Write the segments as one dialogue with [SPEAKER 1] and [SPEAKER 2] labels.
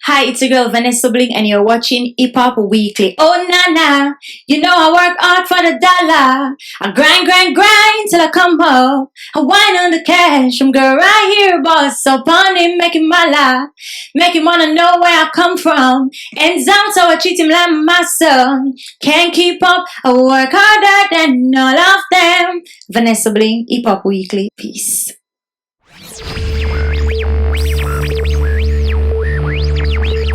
[SPEAKER 1] Hi, it's your girl Vanessa Bling, and you're watching Hip Hop Weekly. Oh, na, you know I work hard for the dollar. I grind till I come up. I whine on the cash. I'm girl right here, boss. So on it, making my life. Make him wanna know where I come from. And down, so I treat him like my son. Can't keep up, I work harder than all of them. Vanessa Bling, Hip Hop Weekly. Peace.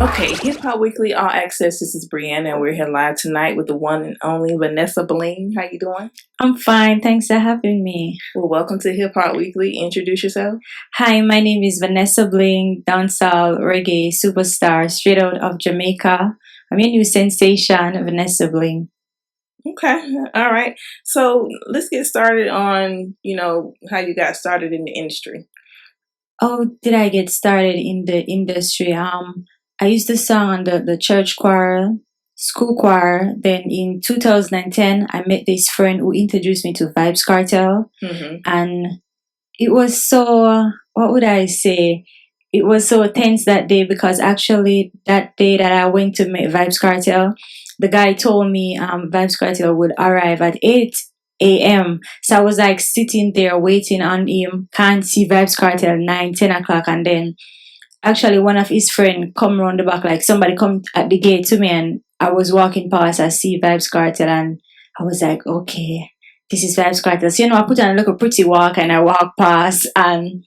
[SPEAKER 2] Okay, Hip Hop Weekly All Access. This is Brianna, and we're here live tonight with the one and only Vanessa Bling. How you doing?
[SPEAKER 1] I'm fine. Thanks for having me.
[SPEAKER 2] Well, welcome to Hip Hop Weekly. Introduce yourself.
[SPEAKER 1] Hi, my name is Vanessa Bling, dancehall reggae superstar straight out of Jamaica. I'm your new sensation, Vanessa Bling.
[SPEAKER 2] Okay, all right. So let's get started on how you got started in the industry.
[SPEAKER 1] Oh, did I get started in the industry? I used to sing on the church choir, school choir. Then in 2010, I met this friend who introduced me to Vibes Cartel. And it was so, what would I say? It was so tense that day because actually that day that I went to meet Vibes Cartel, the guy told me Vibes Cartel would arrive at 8 a.m. So I was like sitting there waiting on him, can't see Vibes Cartel 9, 10 o'clock, and then actually one of his friend come around the back, like somebody come at the gate to me, and I was walking past, I see Vibes Cartel, and I was like, okay, this is Vibes Cartel. So I put on a little pretty walk and I walk past, and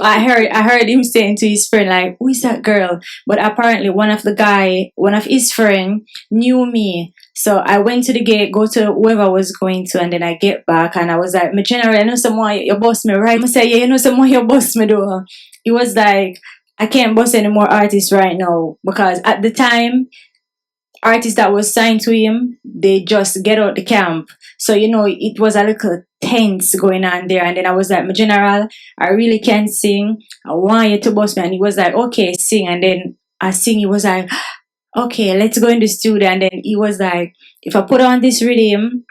[SPEAKER 1] I heard him saying to his friend, like, who is that girl? But apparently one of his friend knew me. So I went to the gate, go to whoever I was going to, and then I get back and I was like, my general, I know someone you boss me, right? I say, yeah, you know someone you boss me though. It was like, I can't boss any more artists right now because at the time, artists that was signed to him, they just get out the camp. So, it was a little tense going on there. And then I was like, my general, I really can't sing. I want you to boss me. And he was like, okay, sing. And then I sing. He was like, okay, let's go in the studio. And then he was like, if I put on this rhythm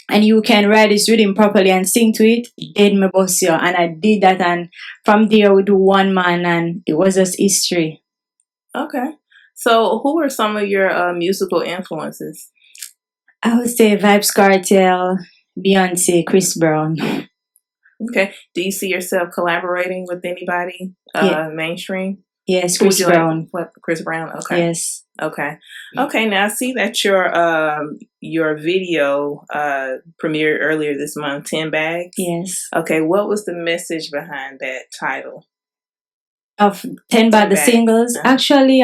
[SPEAKER 1] and you can write this rhythm properly and sing to it, then me boss you. And I did that. And from there, we do one man and it was just history.
[SPEAKER 2] Okay. So who are some of your musical influences?
[SPEAKER 1] I would say Vibes Cartel, Beyonce, Chris Brown.
[SPEAKER 2] Okay. Do you see yourself collaborating with anybody mainstream?
[SPEAKER 1] Yes, Chris Brown.
[SPEAKER 2] Like, Chris Brown. Okay.
[SPEAKER 1] Yes.
[SPEAKER 2] Okay. Okay. Now I see that your video premiered earlier this month, 10 Bags.
[SPEAKER 1] Yes.
[SPEAKER 2] Okay. What was the message behind that title?
[SPEAKER 1] Of 10 Bags, the singles. Actually,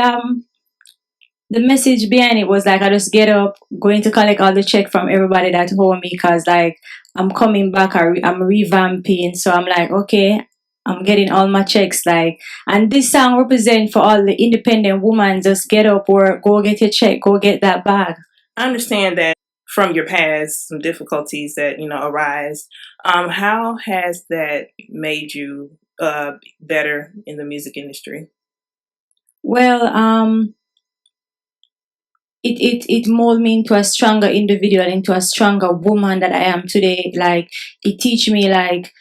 [SPEAKER 1] the message behind it was like, I just get up, going to collect all the check from everybody that owed me, because like I'm coming back, I'm revamping. So I'm like, okay, I'm getting all my checks, like, and this song represent for all the independent women. Just get up, work, go get your check, go get that bag.
[SPEAKER 2] I understand that from your past, some difficulties that arise. How has that made you better in the music industry?
[SPEAKER 1] Well, it molded me into a stronger individual, into a stronger woman that I am today. Like, it teach me, like,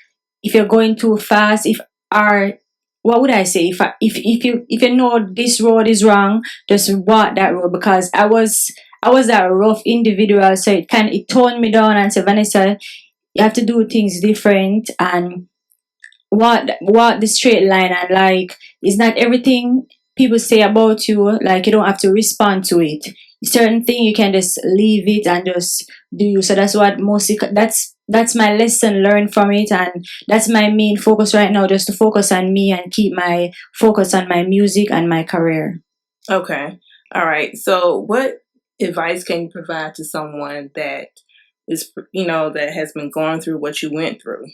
[SPEAKER 1] if you're going too fast, what would I say? If you know this road is wrong, just walk that road. Because I was a rough individual, so it toned me down and said, Vanessa, you have to do things different and walk the straight line. And like, it's not everything people say about you, like, you don't have to respond to it. Certain thing you can just leave it and just do you. So that's what that's my lesson learned from it, and that's my main focus right now, just to focus on me and keep my focus on my music and my career.
[SPEAKER 2] Okay. All right. So what advice can you provide to someone that is that has been going through what you went through?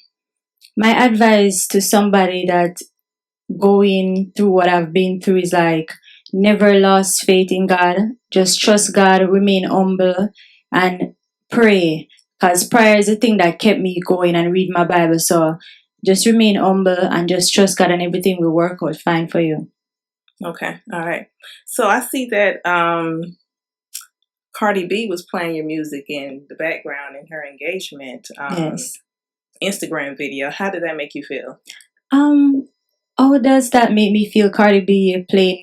[SPEAKER 1] My advice to somebody that going through what I've been through is like, never lost faith in God. Just trust God, remain humble, and pray. Because prayer is the thing that kept me going, and read my Bible. So just remain humble and just trust God, and everything will work out fine for you.
[SPEAKER 2] Okay. All right. So I see that Cardi B was playing your music in the background in her engagement
[SPEAKER 1] Yes.
[SPEAKER 2] Instagram video. How did that make you feel?
[SPEAKER 1] How does that make me feel? Cardi B playing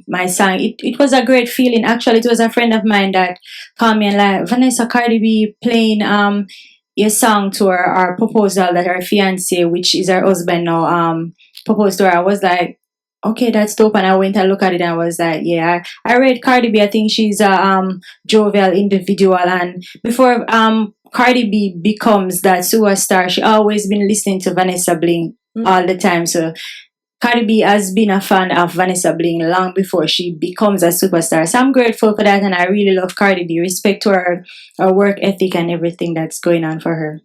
[SPEAKER 1] my song. It was a great feeling. Actually, it was a friend of mine that called me and like, Vanessa, Cardi B playing your song to her proposal that her fiance, which is her husband now, proposed to her. I was like, okay, that's dope. And I went and looked at it and I was like, yeah, I read Cardi B. I think she's a jovial individual. And before Cardi B becomes that superstar, she always been listening to Vanessa Bling all the time. So Cardi B has been a fan of Vanessa Bling long before she becomes a superstar. So I'm grateful for that, and I really love Cardi B. Respect to her work ethic and everything that's going on for her.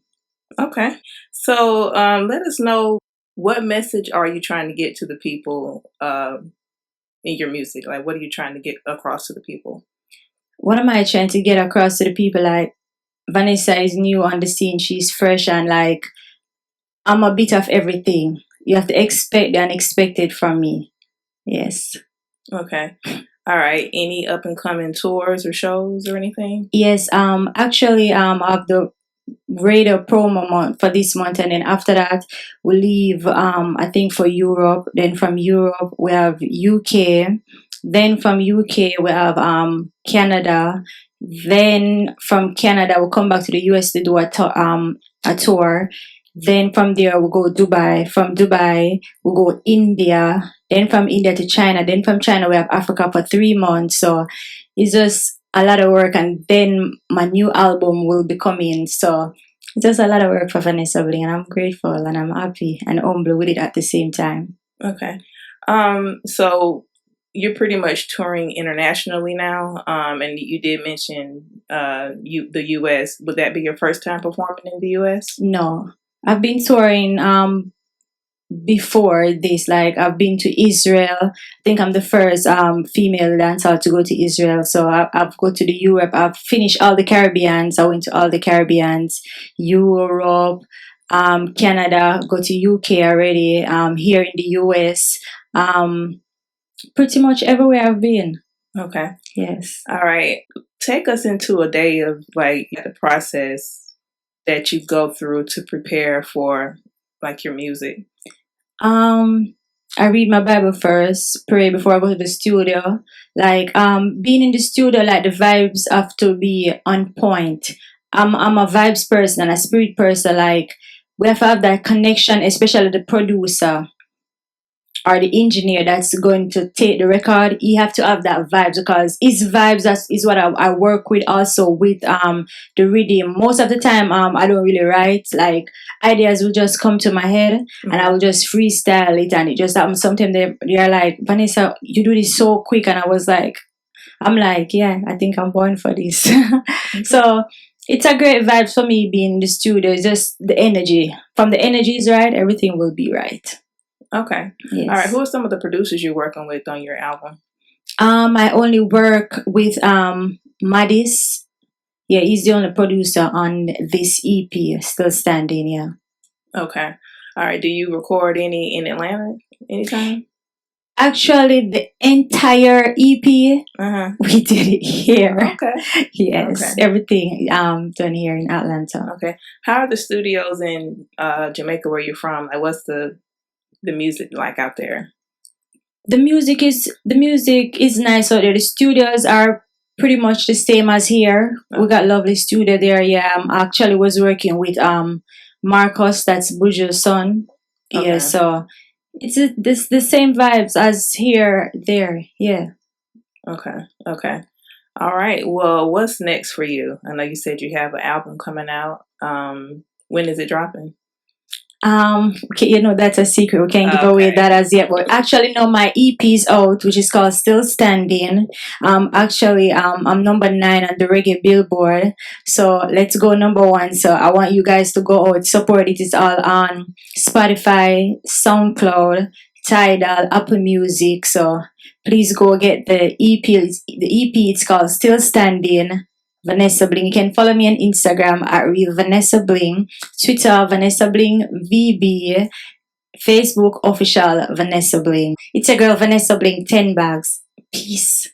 [SPEAKER 2] Okay. So let us know, what message are you trying to get to the people in your music? Like, what are you trying to get across to the people?
[SPEAKER 1] What am I trying to get across to the people? Like, Vanessa is new on the scene. She's fresh, and like, I'm a bit of everything. You have to expect the unexpected from me. Yes.
[SPEAKER 2] Okay. All right. Any up and coming tours or shows or anything?
[SPEAKER 1] Yes. Actually, I have the radio promo month for this month, and then after that we leave. I think for Europe. Then from Europe we have UK. Then from UK we have Canada. Then from Canada we'll come back to the US to do a tour. Then from there we'll go Dubai. From Dubai we'll go India. Then from India to China. Then from China we have Africa for 3 months. So it's just a lot of work. And then my new album will be coming. So it's just a lot of work for Vanessa Bling, and I'm grateful and I'm happy and humble with it at the same time.
[SPEAKER 2] Okay. So you're pretty much touring internationally now, and you did mention the U.S. Would that be your first time performing in the U.S.?
[SPEAKER 1] No, I've been touring before this. Like, I've been to Israel. I think I'm the first female dancer to go to Israel. So I've go to the Europe. I've finished all the Caribbeans. I went to all the Caribbeans, Europe, Canada, go to UK already, here in the US, pretty much everywhere I've been.
[SPEAKER 2] Okay.
[SPEAKER 1] Yes.
[SPEAKER 2] All right. Take us into a day of like the process that you go through to prepare for like your music.
[SPEAKER 1] I read my Bible first, pray before I go to the studio. Like, being in the studio, like, the vibes have to be on point. I'm a vibes person and a spirit person. Like, we have to have that connection, especially the producer or the engineer that's going to take the record. You have to have that vibes, because his vibes is what I work with also with the rhythm. Most of the time I don't really write. Like, ideas will just come to my head and I will just freestyle it, and it just happens. Sometimes they're like, Vanessa, you do this so quick, and I'm like, yeah, I think I'm born for this. So it's a great vibe for me being in the studio. It's just the energy. From the energy is right, everything will be right.
[SPEAKER 2] Okay.
[SPEAKER 1] Yes.
[SPEAKER 2] All right. Who are some of the producers you're working with on your album?
[SPEAKER 1] I only work with Madis. Yeah, he's the only producer on this EP, Still Standing. Yeah.
[SPEAKER 2] Okay. All right. Do you record any in Atlanta anytime?
[SPEAKER 1] Actually, the entire EP, we did it here.
[SPEAKER 2] Okay.
[SPEAKER 1] Yes,
[SPEAKER 2] Okay.
[SPEAKER 1] everything done here in Atlanta.
[SPEAKER 2] Okay. How are the studios in Jamaica, where you're from? Like, what's the music like out there?
[SPEAKER 1] The music is nice out there. The studios are pretty much the same as here. We got lovely studio there. Yeah, actually was working with Marcus, that's Buju's son.
[SPEAKER 2] Okay.
[SPEAKER 1] Yeah, so it's the same vibes as here there. Yeah.
[SPEAKER 2] Okay. Okay. All right. Well, what's next for you? I know you said you have an album coming out. When is it dropping?
[SPEAKER 1] Okay, that's a secret. We can't give away that as yet. But actually, no, my EP is out, which is called Still Standing. Actually, I'm number 9 on the reggae Billboard. So let's go number 1. So I want you guys to go out, support it. It's all on Spotify, SoundCloud, Tidal, Apple Music. So please go get the EP. The EP, it's called Still Standing, Vanessa Bling. You can follow me on Instagram at Real Vanessa Bling, Twitter Vanessa Bling VB, Facebook official Vanessa Bling. It's a girl, Vanessa Bling, 10 bags. Peace.